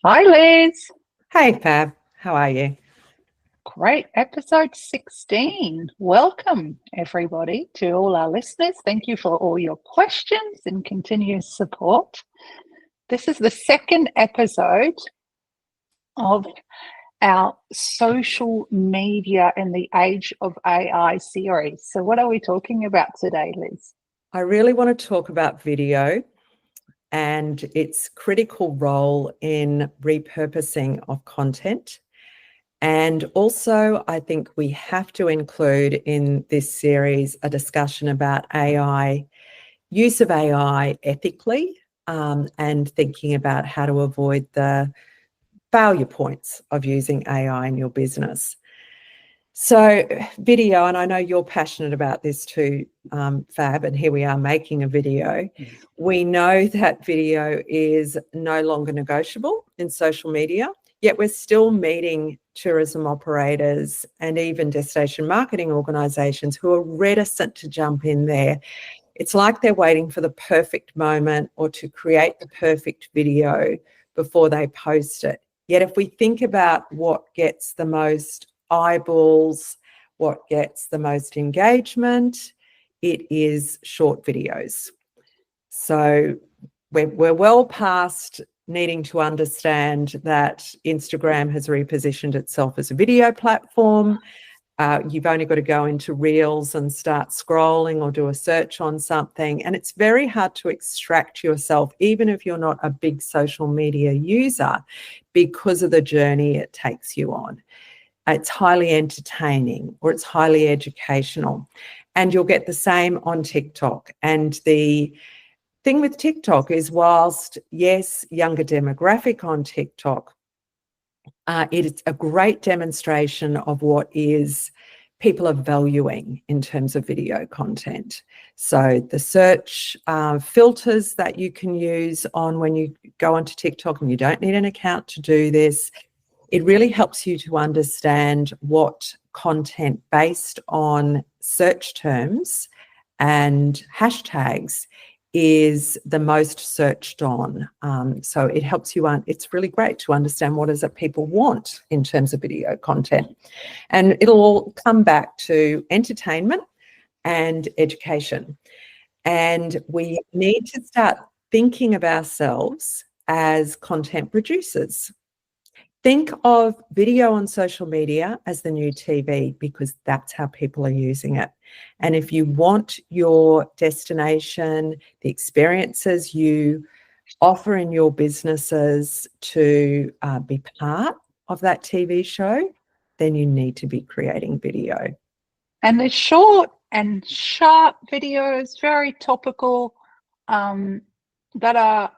Hi, Liz. Hey Fab, how are you? Great. Episode 16. Welcome, everybody, to all our listeners. Thank you for all your questions and continuous support. This is the second episode of our social media in the age of AI series. So, what are we talking about today, Liz? I really want to talk about video and its critical role in repurposing of content. And also, I think we have to include in this series a discussion about AI, use of AI ethically, and thinking about how to avoid the failure points of using AI in your business. So video, and I know you're passionate about this too, Fab, and here we are making a video. We know that video is no longer negotiable in social media, yet we're still meeting tourism operators and even destination marketing organisations who are reticent to jump in there. It's like they're waiting for the perfect moment or to create the perfect video before they post it. Yet if we think about what gets the most eyeballs, what gets the most engagement, it is short videos. So we're well past needing to understand that Instagram has repositioned itself as a video platform. You've only got to go into Reels and start scrolling or do a search on something. And it's very hard to extract yourself, even if you're not a big social media user, because of the journey it takes you on. It's highly entertaining or it's highly educational. And you'll get the same on TikTok. And the thing with TikTok is, whilst, yes, younger demographic on TikTok, it is a great demonstration of what is people are valuing in terms of video content. So the search filters that you can use on when you go onto TikTok, and you don't need an account to do this, it really helps you to understand what content based on search terms and hashtags is the most searched on. So it helps you, it's really great to understand what is it people want in terms of video content. And it'll all come back to entertainment and education. And we need to start thinking of ourselves as content producers. Think of video on social media as the new TV, because that's how people are using it. And if you want your destination, the experiences you offer in your businesses to be part of that TV show, then you need to be creating video. And the short and sharp videos, very topical, that are,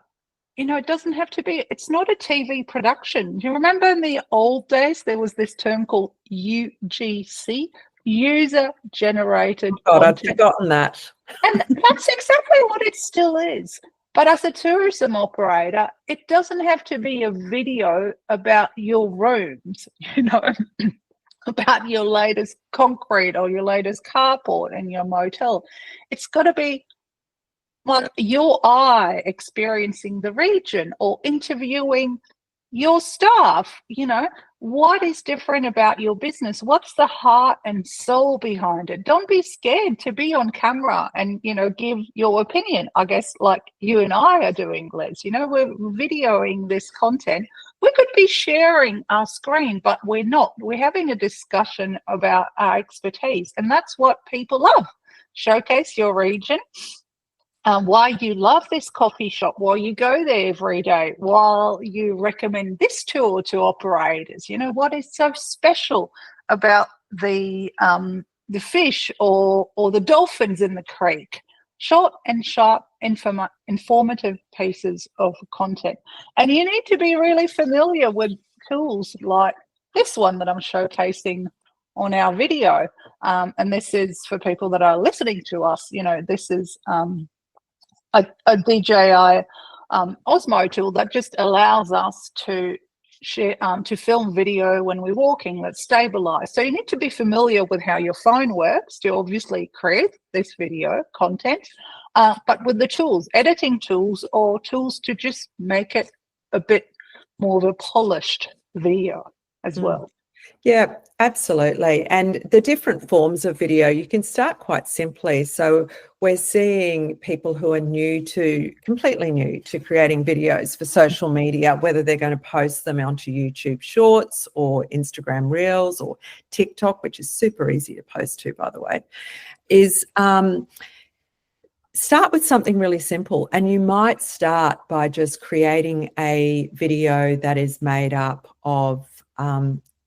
it doesn't have to be, it's not a TV production. Do you remember in the old days, there was this term called UGC, user-generated God, content. I've forgotten that. And that's exactly what it still is. But as a tourism operator, it doesn't have to be a video about your rooms, about your latest concrete or your latest carport in your motel. It's got to be like your eye experiencing the region or interviewing your staff. What is different about your business? What's the heart and soul behind it? Don't be scared to be on camera and, give your opinion, I guess, like you and I are doing, Liz. We're videoing this content. We could be sharing our screen, but we're not. We're having a discussion about our expertise, and that's what people love. Showcase your region. Why you love this coffee shop, why you go there every day, while you recommend this tour to operators. What is so special about the fish or the dolphins in the creek? Short and sharp, informative pieces of content. And you need to be really familiar with tools like this one that I'm showcasing on our video. And this is for people that are listening to us. This is a DJI Osmo tool that just allows us to share, to film video when we're walking that's stabilized. So you need to be familiar with how your phone works to obviously create this video content, but with the tools, editing tools, or tools to just make it a bit more of a polished video as well. Yeah, absolutely. And the different forms of video, you can start quite simply. So we're seeing people who are completely new to creating videos for social media, whether they're going to post them onto YouTube Shorts or Instagram Reels or TikTok, which is super easy to post to, by the way, is start with something really simple. And you might start by just creating a video that is made up of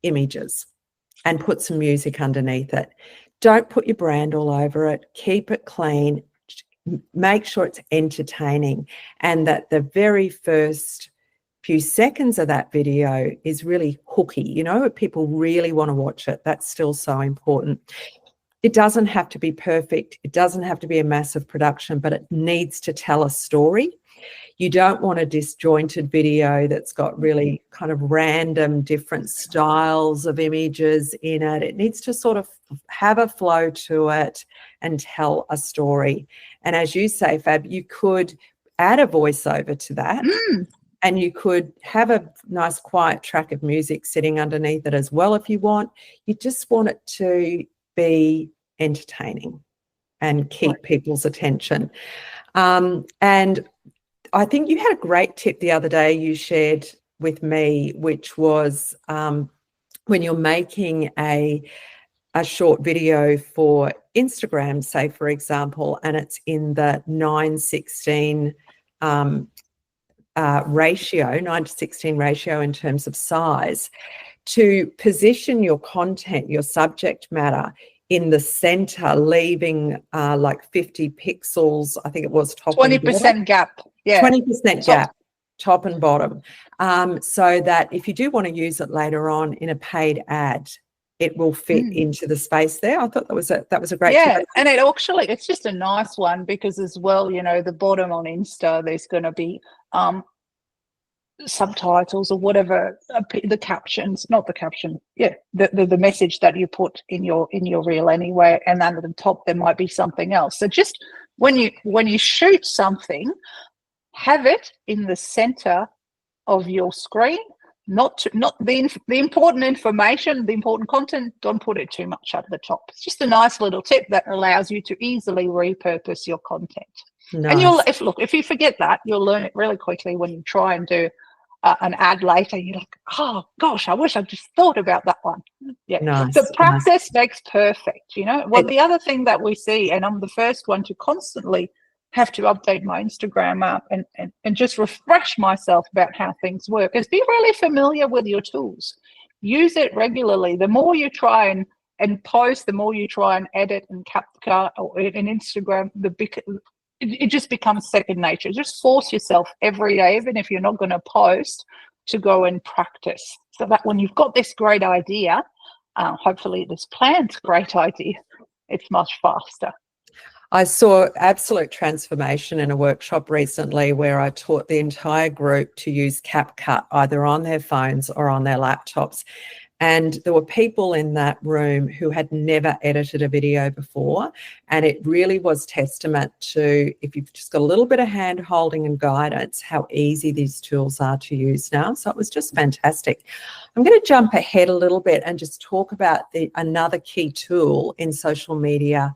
images and put some music underneath it. Don't put your brand all over it. Keep it clean. Make sure it's entertaining, and that the very first few seconds of that video is really hooky. You know, people really want to watch it. That's still so important. It doesn't have to be perfect. It doesn't have to be a massive production, but it needs to tell a story. You don't want a disjointed video that's got really kind of random different styles of images in it. It needs to sort of have a flow to it and tell a story. And as you say, Fab, you could add a voiceover to that. And you could have a nice quiet track of music sitting underneath it as well if you want. You just want it to be entertaining and keep people's attention. And I think you had a great tip the other day you shared with me, which was when you're making a short video for Instagram, say, for example, and it's in the 9:16 ratio, 9:16 ratio in terms of size, to position your content, your subject matter in the center, leaving like 50 pixels, I think it was top 20% gap. Yeah. 20% gap, top and bottom. So that if you do want to use it later on in a paid ad, it will fit into the space there. I thought that was a great tip. And it's just a nice one, because as well, you know, the bottom on Insta, there's going to be subtitles or whatever, the captions, not the caption, the message that you put in your reel anyway, and then at the top there might be something else. So just when you shoot something, have it in the center of your screen, not the important information, the important content. Don't put it too much at the top. It's just a nice little tip that allows you to easily repurpose your content. Nice. And if you forget that, you'll learn it really quickly when you try and do an ad later. You're like, oh gosh, I wish I just thought about that one. Nice. So practice makes perfect, you know. Well, the other thing that we see, and I'm the first one to constantly have to update my Instagram app and just refresh myself about how things work, is be really familiar with your tools. Use it regularly. The more you try and post, the more you try and edit and capture or in Instagram, it just becomes second nature. Just force yourself every day, even if you're not going to post, to go and practice, so that when you've got this great idea, hopefully this planned great idea, it's much faster. I saw absolute transformation in a workshop recently where I taught the entire group to use CapCut either on their phones or on their laptops. And there were people in that room who had never edited a video before. And it really was testament to, if you've just got a little bit of hand holding and guidance, how easy these tools are to use now. So it was just fantastic. I'm going to jump ahead a little bit and just talk about another key tool in social media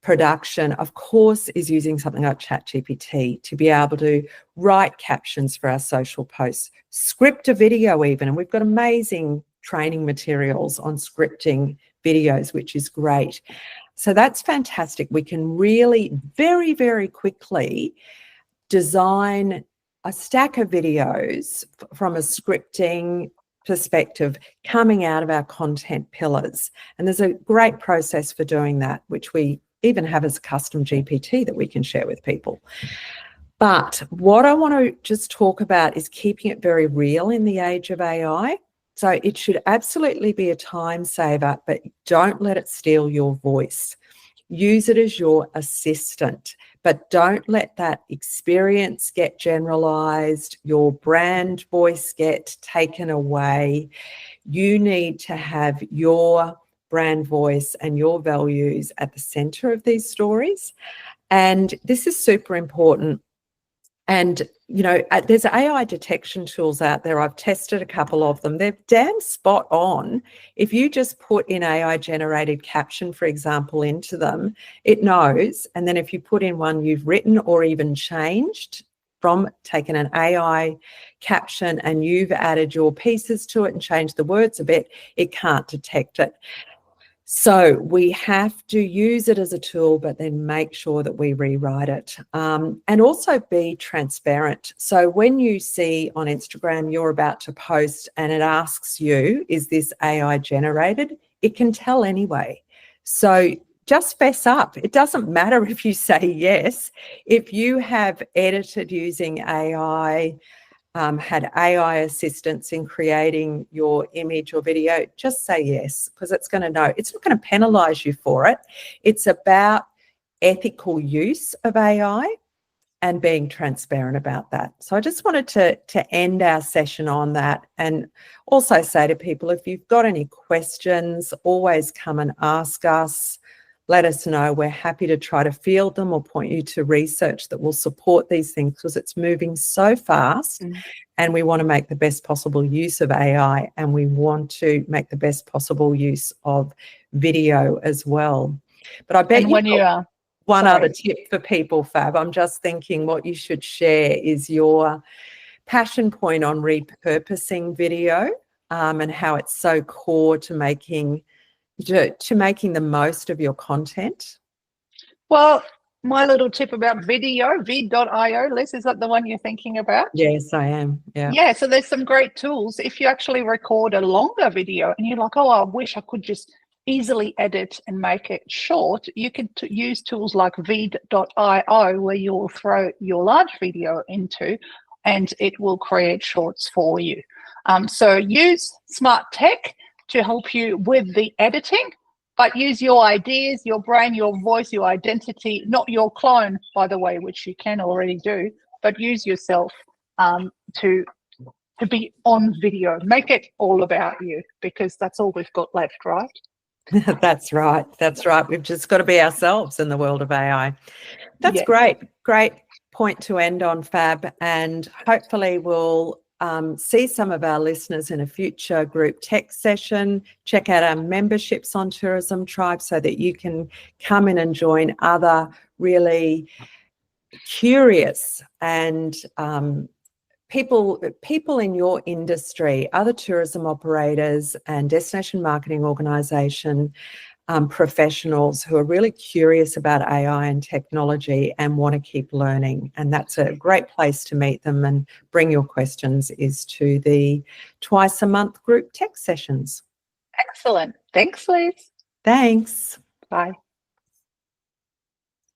production, of course, is using something like ChatGPT to be able to write captions for our social posts, script a video even. And we've got amazing training materials on scripting videos, which is great. So that's fantastic. We can really very, very quickly design a stack of videos from a scripting perspective coming out of our content pillars. And there's a great process for doing that, which we even have as a custom GPT that we can share with people. But what I want to just talk about is keeping it very real in the age of AI. So it should absolutely be a time saver, but don't let it steal your voice. Use it as your assistant, but don't let that experience get generalized, your brand voice get taken away. You need to have your brand voice and your values at the center of these stories. And this is super important And, you know, there's AI detection tools out there. I've tested a couple of them. They're damn spot on. If you just put in AI generated caption, for example, into them, it knows. And then if you put in one you've written or even changed from taking an AI caption and you've added your pieces to it and changed the words a bit, it can't detect it. So we have to use it as a tool, but then make sure that we rewrite it, and also be transparent. So when you see on Instagram you're about to post and it asks you, is this AI generated? It can tell anyway. So just fess up. It doesn't matter if you say yes. If you have edited using AI, had AI assistance in creating your image or video, just say yes, because it's going to know. It's not going to penalize you for it. It's about ethical use of AI and being transparent about that. So I just wanted to end our session on that, and also say to people, if you've got any questions, always come and ask us. Let us know. We're happy to try to field them or point you to research that will support these things, because it's moving so fast and we want to make the best possible use of AI, and we want to make the best possible use of video as well. But I bet And when you've got one sorry. other tip for people, Fab. I'm just thinking what you should share is your passion point on repurposing video, and how it's so core to making the most of your content. Well, my little tip about video, vid.io, Liz, is that the one you're thinking about? Yes, I am. Yeah. Yeah, so there's some great tools. If you actually record a longer video and you're like, oh, I wish I could just easily edit and make it short, you can use tools like vid.io, where you'll throw your large video into and it will create shorts for you. So use smart tech to help you with the editing, but use your ideas, your brain, your voice, your identity, not your clone, by the way, which you can already do, but use yourself to be on video. Make it all about you, because that's all we've got left, right? That's right. That's right. We've just got to be ourselves in the world of AI. That's Yes. great. Great point to end on, Fab. And hopefully we'll see some of our listeners in a future group tech session. Check out our memberships on Tourism Tribe so that you can come in and join other really curious and people in your industry, other tourism operators and destination marketing organisation professionals who are really curious about AI and technology and want to keep learning. And that's a great place to meet them and bring your questions, is to the twice a month group tech sessions. Excellent. Thanks, Liz. Thanks. Bye.